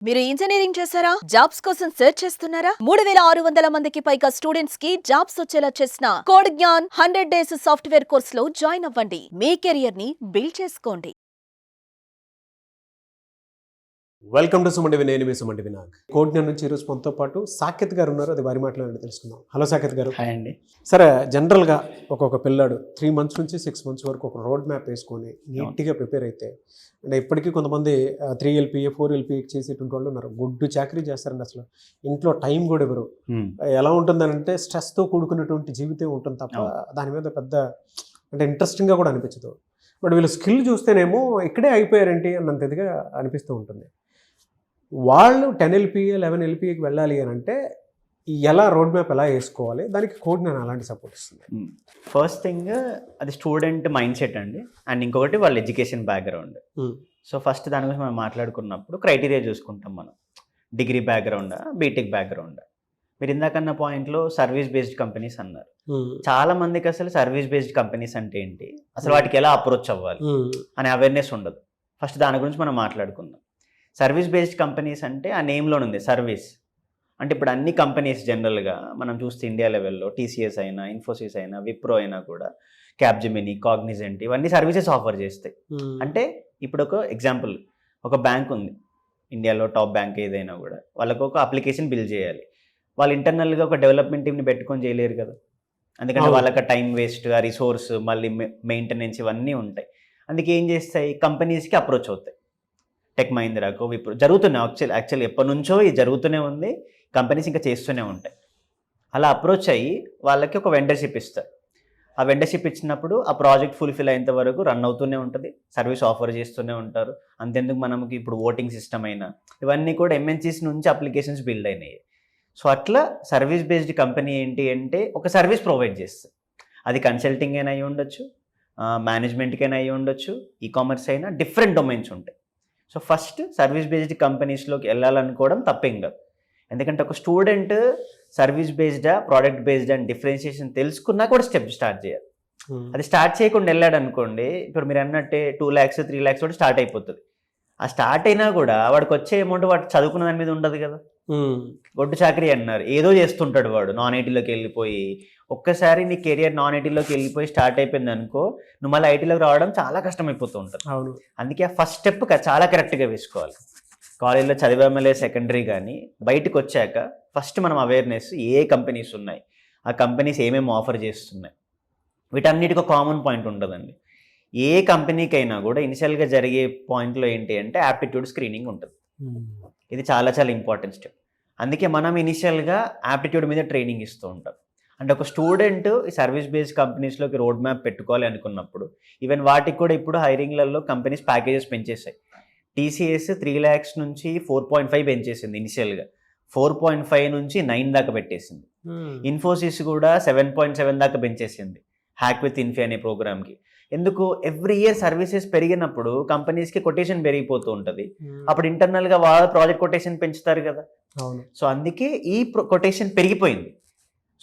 మీరు ఇంజనీరింగ్ చేశారా? జాబ్స్ కోసం సెర్చ్ చేస్తున్నారా? 3600 మందికి పైగా స్టూడెంట్స్ కి జాబ్స్ వచ్చేలా చేసిన code Gyan 100 days software course లో జాయిన్ అవ్వండి. మీ కెరియర్ ని బిల్డ్ చేసుకోండి. వెల్కమ్ టు సుమండి నేను మీ సుమండి వినాయక్. కోడ్ఞాన్ నుంచి ఈరోజు మనతో పాటు సాకేత్ గారు ఉన్నారు. అది వారి మాటలో తెలుసుకుందాం. హలో సాకేత్ గారు. హాయ్ అండి. సరే, జనరల్గా ఒక్కొక్క పిల్లాడు 3 months నుంచి 6 months వరకు ఒక రోడ్ మ్యాప్ వేసుకొని నీట్గా ప్రిపేర్ అయితే, అంటే ఇప్పటికీ కొంతమంది 3 LPA 4 LPA చేసేటువంటి వాళ్ళు ఉన్నారు. గుడ్డు చాకరీ చేస్తారండి. అసలు ఇంట్లో టైం కూడా ఎవరు ఎలా ఉంటుందనంటే స్ట్రెస్తో కూడుకున్నటువంటి జీవితం ఉంటుంది తప్ప దాని మీద పెద్ద అంటే ఇంట్రెస్టింగ్గా కూడా అనిపించదు. బట్ వీళ్ళు స్కిల్ చూస్తేనేమో ఇక్కడే అయిపోయారేంటి అన్నంత ఇదిగా అనిపిస్తూ ఉంటుంది. వాళ్ళు 10 LPA 11 LPAకి వెళ్ళాలి అని అంటే ఎలా రోడ్ మ్యాప్ ఎలా వేసుకోవాలి, దానికి కోడ్ నేను అలాంటి సపోర్ట్ ఇస్తుంది. ఫస్ట్ థింగ్ అది స్టూడెంట్ మైండ్ సెట్ అండి, అండ్ ఇంకొకటి వాళ్ళ ఎడ్యుకేషన్ బ్యాక్గ్రౌండ్. సో ఫస్ట్ దాని గురించి మనం మాట్లాడుకున్నప్పుడు క్రైటీరియా చూసుకుంటాం. మనం డిగ్రీ బ్యాక్గ్రౌండా, బీటెక్ బ్యాక్గ్రౌండా. మీరు ఇందాకన్న పాయింట్లో సర్వీస్ బేస్డ్ కంపెనీస్ అన్నారు. చాలా మందికి అసలు సర్వీస్ బేస్డ్ కంపెనీస్ అంటే ఏంటి, అసలు వాటికి ఎలా అప్రోచ్ అవ్వాలి అనే అవేర్నెస్ ఉండదు. ఫస్ట్ దాని గురించి మనం మాట్లాడుకుందాం. సర్వీస్ బేస్డ్ కంపెనీస్ అంటే ఆ నేమ్లోనే ఉంది సర్వీస్. అంటే ఇప్పుడు అన్ని కంపెనీస్ జనరల్గా మనం చూస్తే ఇండియా లెవెల్లో TCS అయినా, ఇన్ఫోసిస్ అయినా, విప్రో అయినా కూడా, క్యాప్జెమినీ, కాగ్నిజెంట్ ఇవన్నీ సర్వీసెస్ ఆఫర్ చేస్తాయి. అంటే ఇప్పుడు ఒక ఎగ్జాంపుల్, ఒక బ్యాంక్ ఉంది ఇండియాలో, టాప్ బ్యాంక్ ఏదైనా కూడా, వాళ్ళకు ఒక అప్లికేషన్ బిల్డ్ చేయాలి. వాళ్ళు ఇంటర్నల్గా ఒక డెవలప్మెంట్ టీమ్ని పెట్టుకొని చేయలేరు కదా, ఎందుకంటే వాళ్ళకి టైం వేస్ట్, ఆ రిసోర్స్, మళ్ళీ మెయింటెనెన్స్ ఇవన్నీ ఉంటాయి. అందుకే ఏం చేస్తాయి, కంపెనీస్కి అప్రోచ్ అవుతాయి. టెక్ మహీంద్రాకు, విప్రో జరుగుతున్నాయి. యాక్చువల్లీ ఎప్పటి నుంచో ఇది జరుగుతూనే ఉంది, కంపెనీస్ ఇంకా చేస్తూనే ఉంటాయి. అలా అప్రోచ్ అయ్యి వాళ్ళకి ఒక వెండర్షిప్ ఇస్తారు. ఆ వెండర్షిప్ ఇచ్చినప్పుడు ఆ ప్రాజెక్ట్ ఫుల్ఫిల్ అయ్యేంత వరకు రన్ అవుతూనే ఉంటుంది, సర్వీస్ ఆఫర్ చేస్తూనే ఉంటారు. అంతెందుకు మనకి ఇప్పుడు ఓటింగ్ సిస్టమ్ అయినా ఇవన్నీ కూడా MNCs నుంచి అప్లికేషన్స్ బిల్డ్ అయినాయి. సో అట్లా సర్వీస్ బేస్డ్ కంపెనీ ఏంటి అంటే ఒక సర్వీస్ ప్రొవైడ్ చేస్తుంది. అది కన్సల్టింగ్ అయినా అయి ఉండొచ్చు, మేనేజ్మెంట్కైనా అయి ఉండొచ్చు, ఈకామర్స్ అయినా, డిఫరెంట్ డొమైన్స్ ఉంటాయి. సో ఫస్ట్ సర్వీస్ బేస్డ్ కంపెనీస్లోకి వెళ్ళాలనుకోవడం తప్పేం కాదు. ఎందుకంటే ఒక స్టూడెంట్ సర్వీస్ బేస్డా, ప్రోడక్ట్ బేస్డ్ అని డిఫరెన్షియేషన్ తెలుసుకున్నా కూడా స్టెప్ స్టార్ట్ చేయాలి. అది స్టార్ట్ చేయకుండా వెళ్ళాడు అనుకోండి, ఇప్పుడు మీరు అన్నట్టే 2 lakhs 3 lakhs కూడా స్టార్ట్ అయిపోతుంది. ఆ స్టార్ట్ అయినా కూడా వాడికి వచ్చే అమౌంట్ వాడు చదువుకున్న దాని మీద ఉండదు కదా. గొడ్డు చాకరీ అన్నారు, ఏదో చేస్తుంటాడు వాడు. నాన్ ఐటీలోకి వెళ్ళిపోయి, ఒక్కసారి నీ కెరియర్ నాన్ ఐటీలోకి వెళ్ళిపోయి స్టార్ట్ అయిపోయింది అనుకో, నువ్వు మళ్ళీ ఐటీలోకి రావడం చాలా కష్టమైపోతూ ఉంటుంది. అందుకే ఆ ఫస్ట్ స్టెప్ చాలా కరెక్ట్గా వేసుకోవాలి. కాలేజీలో చదివామలే సెకండరీ, కానీ బయటకు వచ్చాక ఫస్ట్ మనం అవేర్నెస్, ఏ కంపెనీస్ ఉన్నాయి, ఆ కంపెనీస్ ఏమేమి ఆఫర్ చేస్తున్నాయి, వీటన్నిటికీ కామన్ పాయింట్ ఉండదండి. ఏ కంపెనీకైనా కూడా ఇనిషియల్గా జరిగే పాయింట్లో ఏంటి అంటే యాప్టిట్యూడ్ స్క్రీనింగ్ ఉంటుంది. ఇది చాలా చాలా ఇంపార్టెంట్ స్టెప్. అందుకే మనం ఇనిషియల్గా యాప్టిట్యూడ్ మీద ట్రైనింగ్ ఇస్తూ ఉంటాం. అంటే ఒక స్టూడెంట్ ఈ సర్వీస్ బేస్డ్ కంపెనీస్లోకి రోడ్ మ్యాప్ పెట్టుకోవాలి అనుకున్నప్పుడు, ఈవెన్ వాటికి కూడా ఇప్పుడు హైరింగ్లలో కంపెనీస్ ప్యాకేజెస్ పెంచేసాయి. TCS 3 lakhs నుంచి 4.5 పెంచేసింది ఇనిషియల్గా, 4.5 నుంచి 9 దాకా పెట్టేసింది. ఇన్ఫోసిస్ కూడా 7.7 దాకా పెంచేసింది హ్యాక్ విత్ ఇన్ఫీ అనే ప్రోగ్రామ్కి. ఎందుకు, ఎవ్రీ ఇయర్ సర్వీసెస్ పెరిగినప్పుడు కంపెనీస్కి కొటేషన్ పెరిగిపోతూ ఉంటుంది. అప్పుడు ఇంటర్నల్గా వాళ్ళ ప్రాజెక్ట్ కొటేషన్ పెంచుతారు కదా. సో అందుకే ఈ కొటేషన్ పెరిగిపోయింది.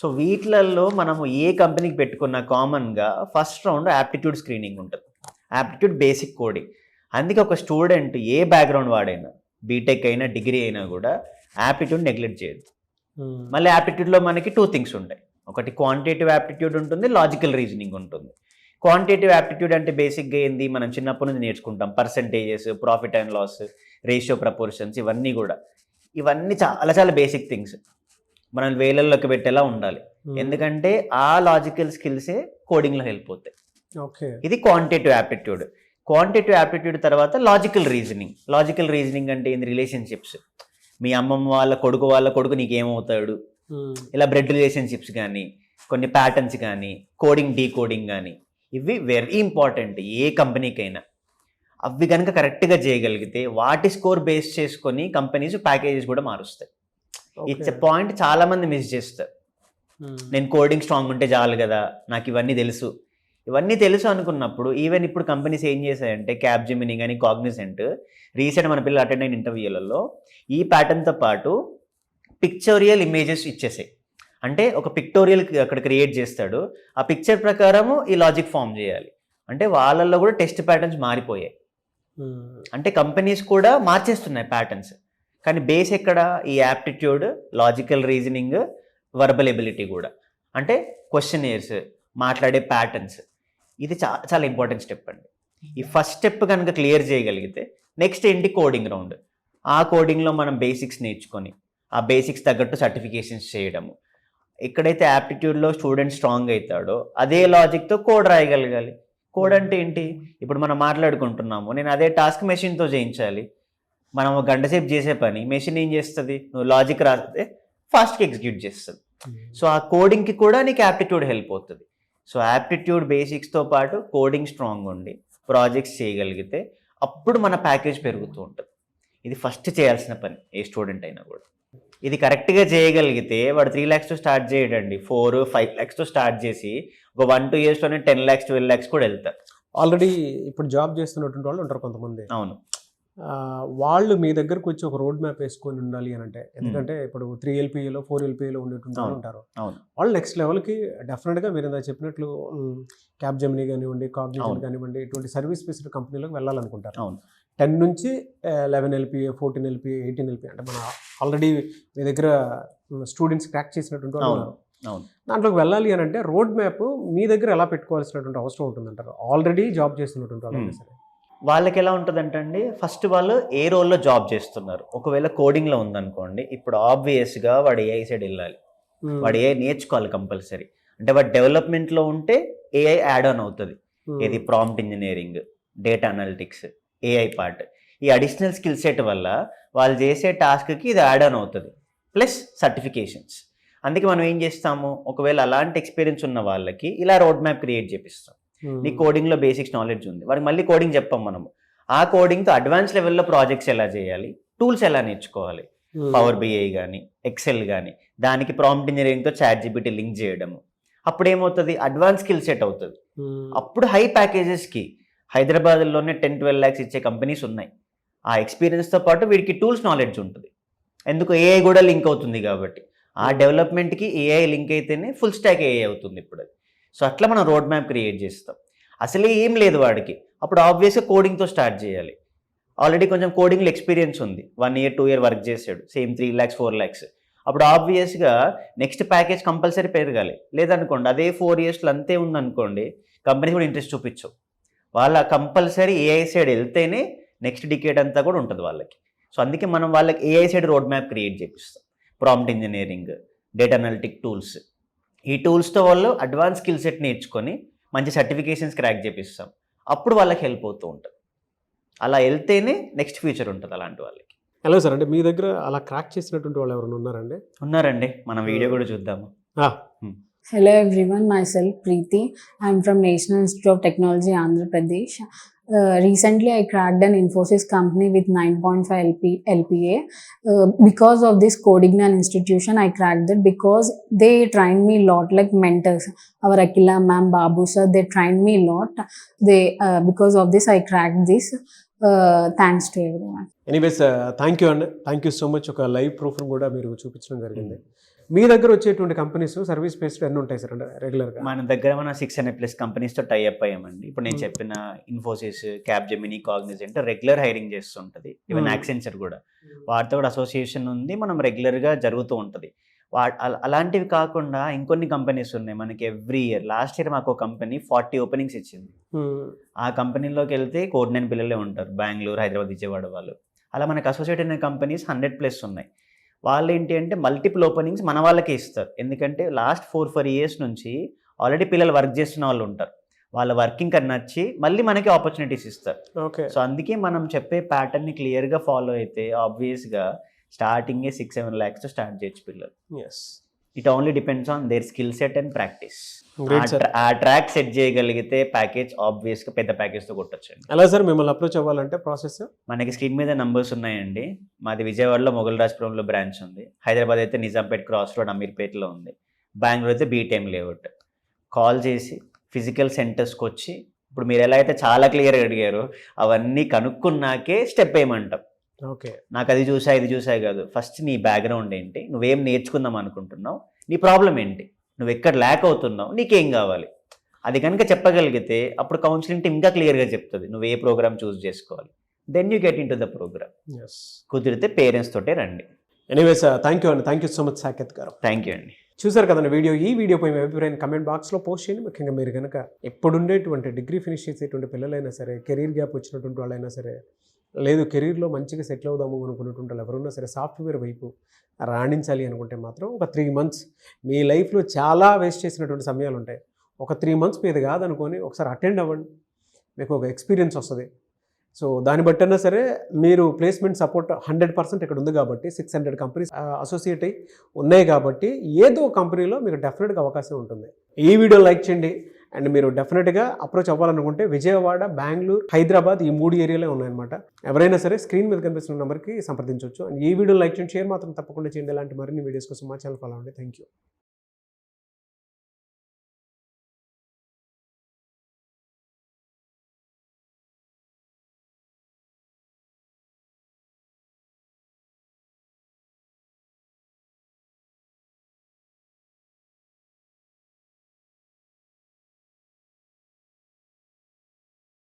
సో వీటిలలో మనము ఏ కంపెనీకి పెట్టుకున్న కామన్గా ఫస్ట్ రౌండ్ యాప్టిట్యూడ్ స్క్రీనింగ్ ఉంటుంది, యాప్టిట్యూడ్ బేసిక్ కోడింగ్. అందుకే ఒక స్టూడెంట్ ఏ బ్యాక్గ్రౌండ్ వాడైనా, బీటెక్ అయినా, డిగ్రీ అయినా కూడా యాప్టిట్యూడ్ నెగ్లెక్ట్ చేయదు. మళ్ళీ యాప్టిట్యూడ్లో మనకి 2 things ఉంటాయి. ఒకటి క్వాంటిటేటివ్ యాప్టిట్యూడ్ ఉంటుంది, లాజికల్ రీజనింగ్ ఉంటుంది. క్వాంటిటేటివ్ యాప్టిట్యూడ్ అంటే బేసిక్గా ఏంది, మనం చిన్నప్పటి నుంచి నేర్చుకుంటాం. Percentages, profit and loss, ratio, proportions, ఇవన్నీ కూడా, ఇవన్నీ చాలా చాలా బేసిక్ థింగ్స్. మనం వేలల్లోకి పెట్టేలా ఉండాలి, ఎందుకంటే ఆ లాజికల్ స్కిల్సే కోడింగ్లో హెల్ప్ అవుతాయి. ఇది క్వాంటిటేటివ్ యాప్టిట్యూడ్. క్వాంటిటేటివ్ యాప్టిట్యూడ్ తర్వాత లాజికల్ రీజనింగ్. లాజికల్ రీజనింగ్ అంటే ఏంది, రిలేషన్షిప్స్. మీ అమ్మమ్మ వాళ్ళ కొడుకు నీకు ఏమవుతాడు, ఇలా బ్లడ్ రిలేషన్షిప్స్ కానీ, కొన్ని ప్యాటర్న్స్ కానీ, కోడింగ్, డీకోడింగ్ కానీ, ఇవి వెరీ ఇంపార్టెంట్ ఏ కంపెనీకైనా. అవి కనుక కరెక్ట్గా చేయగలిగితే వాటి స్కోర్ బేస్ చేసుకొని కంపెనీస్ ప్యాకేజెస్ కూడా మారుస్తాయి. ఇట్స్ ఎ పాయింట్ చాలా మంది మిస్ చేస్తారు. నేను కోడింగ్ స్ట్రాంగ్ ఉంటే చాలు కదా, నాకు ఇవన్నీ తెలుసు అనుకున్నప్పుడు, ఈవెన్ ఇప్పుడు కంపెనీస్ ఏం చేశాయంటే, క్యాప్జెమినీ కానీ, కాగ్నిజెంట్, రీసెంట్ మన పిల్లలు అటెండ్ అయిన ఇంటర్వ్యూలలో ఈ ప్యాటర్న్తో పాటు పిక్చోరియల్ ఇమేజెస్ ఇచ్చేసాయి. అంటే ఒక పిక్టోరియల్ అక్కడ క్రియేట్ చేస్తాడు, ఆ పిక్చర్ ప్రకారము ఈ లాజిక్ ఫామ్ చేయాలి. అంటే వాళ్ళల్లో కూడా టెస్ట్ ప్యాటర్న్స్ మారిపోయాయి. అంటే కంపెనీస్ కూడా మార్చేస్తున్నాయి ప్యాటర్న్స్. కానీ బేస్ ఎక్కడ ఈ aptitude, logical reasoning, verbal ability కూడా. అంటే క్వశ్చనీర్స్, మాట్లాడే ప్యాటర్న్స్, ఇది చాలా ఇంపార్టెంట్ స్టెప్ అండి. ఈ ఫస్ట్ స్టెప్ కనుక క్లియర్ చేయగలిగితే నెక్స్ట్ ఏంటి, కోడింగ్ రౌండ్. ఆ కోడింగ్లో మనం బేసిక్స్ నేర్చుకొని ఆ బేసిక్స్ తగ్గట్టు సర్టిఫికేషన్స్ చేయడము. ఎక్కడైతే యాప్టిట్యూడ్లో స్టూడెంట్ స్ట్రాంగ్ అవుతాడో అదే లాజిక్తో కోడ్ రాయగలగాలి. కోడ్ అంటే ఏంటి, ఇప్పుడు మనం మాట్లాడుకుంటున్నాము, నేను అదే టాస్క్ మెషిన్తో చేయించాలి. మనం ఒక గంట సేపు చేసే పని మెషిన్ ఏం చేస్తుంది, నువ్వు లాజిక్ రాస్తే ఫాస్ట్గా ఎగ్జిక్యూట్ చేస్తుంది. సో ఆ కోడింగ్కి కూడా నీకు యాప్టిట్యూడ్ హెల్ప్ అవుతుంది. సో యాప్టిట్యూడ్ బేసిక్స్తో పాటు కోడింగ్ స్ట్రాంగ్ ఉండి ప్రాజెక్ట్స్ చేయగలిగితే అప్పుడు మన ప్యాకేజ్ పెరుగుతూ ఉంటుంది. ఇది ఫస్ట్ చేయాల్సిన పని ఏ స్టూడెంట్ అయినా కూడా. ఇది కరెక్ట్గా చేయగలిగితే వాడు 3 lakhsతో స్టార్ట్ చేయడండి, 4-5 lakhsతో స్టార్ట్ చేసి ఒక 1-2 yearsలోనే 10 lakhs 12 lakhs కూడా వెళ్తారు. ఆల్రెడీ ఇప్పుడు జాబ్ చేస్తున్నటువంటి వాళ్ళు ఉంటారు కొంతమంది. అవును, వాళ్ళు మీ దగ్గరకు వచ్చి ఒక రోడ్ మ్యాప్ వేసుకొని ఉండాలి అని అంటే, ఎందుకంటే ఇప్పుడు 3 LPAలో 4 LPAలో ఉండేటువంటి వాళ్ళు ఉంటారు. అవును, వాళ్ళు నెక్స్ట్ లెవెల్కి డెఫినెట్గా మీరు ఇందాక చెప్పినట్లు క్యాబ్ జెమినీ కానివ్వండి, కాగ్నిజెంట్ కానివ్వండి, ఇటువంటి సర్వీస్ బేస్డ్ కంపెనీలోకి వెళ్ళాలనుకుంటారు. అవును, 10 నుంచి 11 LPA, 14 LPA, 18 LPA, అంటే మన ఆల్రెడీ మీ దగ్గర స్టూడెంట్స్ క్రాక్ చేసినటువంటి వాళ్ళు ఉన్నారు. అవును. దాంట్లోకి వెళ్ళాలి అని అంటే రోడ్ మ్యాప్ మీ దగ్గర ఎలా పెట్టుకోవాల్సినటువంటి అవసరం ఉంటుందంటారు, ఆల్రెడీ జాబ్ చేస్తున్నటువంటి వాళ్ళు సరే? వాళ్ళకి ఎలా ఉంటుందంటే అండి, ఫస్ట్ వాళ్ళు ఏ రోల్లో జాబ్ చేస్తున్నారు. ఒకవేళ కోడింగ్లో ఉందనుకోండి, ఇప్పుడు ఆబ్వియస్గా వాడు ఏఐ సైడ్ వెళ్ళాలి, వాడు ఏఐ నేర్చుకోవాలి కంపల్సరీ. అంటే వాడు డెవలప్మెంట్లో ఉంటే ఏఐ యాడ్ ఆన్ అవుతుంది. ఇది prompt engineering, data analytics, AI part. ఈ అడిషనల్ స్కిల్ సెట్ వల్ల వాళ్ళు చేసే టాస్క్కి ఇది యాడ్ ఆన్ అవుతుంది, ప్లస్ సర్టిఫికేషన్స్. అందుకే మనం ఏం చేస్తాము, ఒకవేళ అలాంటి ఎక్స్పీరియన్స్ ఉన్న వాళ్ళకి ఇలా రోడ్ మ్యాప్ క్రియేట్ చేపిస్తాం. నీ కోడింగ్లో బేసిక్స్ నాలెడ్జ్ ఉంది, వాడికి మళ్ళీ కోడింగ్ చెప్పాం మనము. ఆ కోడింగ్తో అడ్వాన్స్ లెవెల్లో ప్రాజెక్ట్స్ ఎలా చేయాలి, టూల్స్ ఎలా నేర్చుకోవాలి, పవర్ బిఐ కానీ ఎక్సెల్ కానీ, దానికి ప్రాంప్ట్ ఇంజనీరింగ్తో ChatGPT లింక్ చేయడము. అప్పుడు ఏమవుతుంది, అడ్వాన్స్ స్కిల్ సెట్ అవుతుంది. అప్పుడు హై ప్యాకేజెస్కి హైదరాబాద్లోనే 10-12 lakhs ఇచ్చే కంపెనీస్ ఉన్నాయి. ఆ ఎక్స్పీరియన్స్తో పాటు వీడికి టూల్స్ నాలెడ్జ్ ఉంటుంది. ఎందుకు, ఏఐ కూడా లింక్ అవుతుంది కాబట్టి. ఆ డెవలప్మెంట్కి ఏఐ లింక్ అయితేనే ఫుల్ స్టాక్ ఏఐ అవుతుంది ఇప్పుడు అది. సో అట్లా మనం రోడ్ మ్యాప్ క్రియేట్ చేస్తాం. అసలే ఏం లేదు వాడికి, అప్పుడు ఆబ్వియస్గా కోడింగ్తో స్టార్ట్ చేయాలి. ఆల్రెడీ కొంచెం కోడింగ్లో ఎక్స్పీరియన్స్ ఉంది, 1 year 2 year వర్క్ చేశాడు, సేమ్ 3 lakhs 4 lakhs. అప్పుడు ఆబ్వియస్గా నెక్స్ట్ ప్యాకేజ్ కంపల్సరీ పెరగాలి. లేదనుకోండి అదే 4 yearsలో అంతే ఉందనుకోండి, కంపెనీ కూడా ఇంట్రెస్ట్ చూపించవు. వాళ్ళ కంపల్సరీ ఏఐ సైడ్ వెళ్తేనే నెక్స్ట్ డికేడ్ అంతా కూడా ఉంటుంది వాళ్ళకి. సో అందుకే మనం వాళ్ళకి AI side road map create చేపిస్తాం. Prompt engineering, data analytic tools, ఈ టూల్స్తో వాళ్ళు అడ్వాన్స్ స్కిల్ సెట్ నేర్చుకొని మంచి సర్టిఫికేషన్స్ క్రాక్ చేపిస్తాం. అప్పుడు వాళ్ళకి హెల్ప్ అవుతూ ఉంటుంది. అలా వెళ్తేనే నెక్స్ట్ ఫ్యూచర్ ఉంటుంది అలాంటి వాళ్ళకి. హలో సార్, అంటే మీ దగ్గర అలా క్రాక్ చేసినటువంటి వాళ్ళు ఎవరైనా ఉన్నారండి? ఉన్నారండి, మనం వీడియో కూడా చూద్దాము. Hello everyone, myself Preeti. I'm from National Institute of Technology, Andhra Pradesh. Recently, I cracked an Infosys company with 9.5 LPA. Because of this Codignan institution, I cracked it because they trained me a lot, like mentors. Our Akila ma'am, Babu sir, they trained me a lot. Because of this, I cracked this. Thanks to everyone. Anyways thank you అండి, thank you so much. ఒక live proof కూడా మీరు చూపించడం జరిగింది. మీ దగ్గర వచ్చేటువంటి companies service based ఎన్ని ఉంటాయి సార్, అంటే రెగ్యులర్గా? మన దగ్గర మన 600+ కంపెనీస్తో టైఅప్ అయ్యామండి. ఇప్పుడు నేను చెప్పిన Infosys, cab Gemini, Cognizant regular hiring చేస్తుంటుంది. ఈవెన్ యాక్సెంచర్ కూడా, వాటితో కూడా అసోసియేషన్ ఉంది, మనం రెగ్యులర్గా జరుగుతూ ఉంటుంది. అలాంటివి కాకుండా ఇంకొన్ని కంపెనీస్ ఉన్నాయి మనకి ఎవ్రీ ఇయర్. లాస్ట్ ఇయర్ మాకు ఒక కంపెనీ 40 openings ఇచ్చింది. ఆ కంపెనీలోకి వెళ్తే కోడ్ 9 పిల్లలే ఉంటారు, బెంగళూరు, హైదరాబాద్, విజయవాడ వాళ్ళు. అలా మనకు అసోసియేట్ అయిన కంపెనీస్ 100+ ఉన్నాయి. వాళ్ళు ఏంటి అంటే మల్టిపుల్ ఓపెనింగ్స్ మన వాళ్ళకే ఇస్తారు. ఎందుకంటే లాస్ట్ 4 years నుంచి ఆల్రెడీ పిల్లలు వర్క్ చేస్తున్న వాళ్ళు ఉంటారు. వాళ్ళ వర్కింగ్ కన్నా నచ్చి మళ్ళీ మనకి ఆపర్చునిటీస్ ఇస్తారు. సో అందుకే మనం చెప్పే ప్యాటర్న్ని క్లియర్గా ఫాలో అయితే ఆబ్వియస్గా స్టార్టింగే 6-7 lakhsతో స్టార్ట్ చేయొచ్చు పిల్లలు. It only depends on their skill set and practice. ఆ ట్రాక్ సెట్ చేయగలిగితే ప్యాకేజ్ ఆబ్వియస్గా పెద్ద ప్యాకేజ్తో కొట్టొచ్చండి. ఎలా సార్ మిమ్మల్ని అప్రోచ్ అవ్వాలంటే ప్రాసెస్? మనకి స్క్రీన్ మీద నంబర్స్ ఉన్నాయండి. మాది విజయవాడలో మొగల్రాజ్పురంలో బ్రాంచ్ ఉంది, హైదరాబాద్ అయితే నిజాంపేట్ క్రాస్ రోడ్ అమీర్పేటలో ఉంది, బెంగళూరు అయితే బీటైమ్ లేఅవుట్. కాల్ చేసి ఫిజికల్ సెంటర్స్కి వచ్చి, ఇప్పుడు మీరు ఎలా అయితే చాలా క్లియర్గా అడిగారో అవన్నీ కనుక్కున్నాకే స్టెప్ వేయమంటాం. ఓకే, నాకు అది చూసా ఇది చూసా కాదు, ఫస్ట్ నీ బ్యాక్గ్రౌండ్ ఏంటి, నువ్వేం నేర్చుకుందాం అనుకుంటున్నావు, నీ ప్రాబ్లం ఏంటి, నువ్వు ఎక్కడ ల్యాక్ అవుతున్నావు, నీకేం కావాలి, అది కనుక చెప్పగలిగితే అప్పుడు కౌన్సిలింగ్ టీమ్ ఇంకా క్లియర్గా చెప్తుంది నువ్వు ఏ ప్రోగ్రామ్ చూస్ చేసుకోవాలి. Then you get in to the programme. Yes. కుదిరితే పేరెంట్స్ తోటే రండి. ఎనీవేస్ థ్యాంక్ యూ అండి, thank you so much Saketh గారు. థ్యాంక్ యూ అండి. చూసారు కదండి వీడియో. ఈ వీడియోపై మీ అభిప్రాయాన్ని కమెంట్ బాక్స్లో పోస్ట్ చేయండి. ముఖ్యంగా మీరు కనుక ఎప్పుడుండేటువంటి డిగ్రీ ఫినిష్ చేసేటువంటి పిల్లలైనా సరే, కెరీర్ గ్యాప్ వచ్చినటువంటి వాళ్ళైనా సరే, లేదు కెరీర్లో మంచిగా సెటిల్ అవుదాము అనుకున్నటువంటి వాళ్ళు ఎవరున్నా సరే, సాఫ్ట్వేర్ వైపు రాణించాలి అనుకుంటే మాత్రం ఒక 3 months మీ లైఫ్లో చాలా వేస్ట్ చేసినటువంటి సమయాలు ఉంటాయి. ఒక 3 months మీద కాదనుకొని ఒకసారి అటెండ్ అవ్వండి, మీకు ఒక ఎక్స్పీరియన్స్ వస్తుంది. సో దాన్ని బట్టన్నా సరే మీరు ప్లేస్మెంట్ సపోర్ట్ 100% ఇక్కడ ఉంది కాబట్టి 600 కంపెనీస్ అసోసియేట్ అయ్యి ఉన్నాయి కాబట్టి ఏదో కంపెనీలో మీకు డెఫినెట్గా అవకాశం ఉంటుంది. ఈ వీడియో లైక్ చేయండి. అండ్ మీరు డెఫినెట్గా అప్రోచ్ అవ్వాలనుకుంటే విజయవాడ, బెంగళూరు, హైదరాబాద్ ఈ 3 ఏరియాలే ఉన్నాయన్నమాట. ఎవరైనా సరే స్క్రీన్ మీద కనిపిస్తున్న నెంబర్కి సంప్రదించవచ్చు. అండ్ ఈ వీడియో లైక్ చేయండి, షేర్ మాత్రం తప్పకుండా చేయండి. ఇలాంటి మరిన్ని వీడియోస్ కోసం మా ఛానల్ ఫాలో అవ్వండి. Thank you.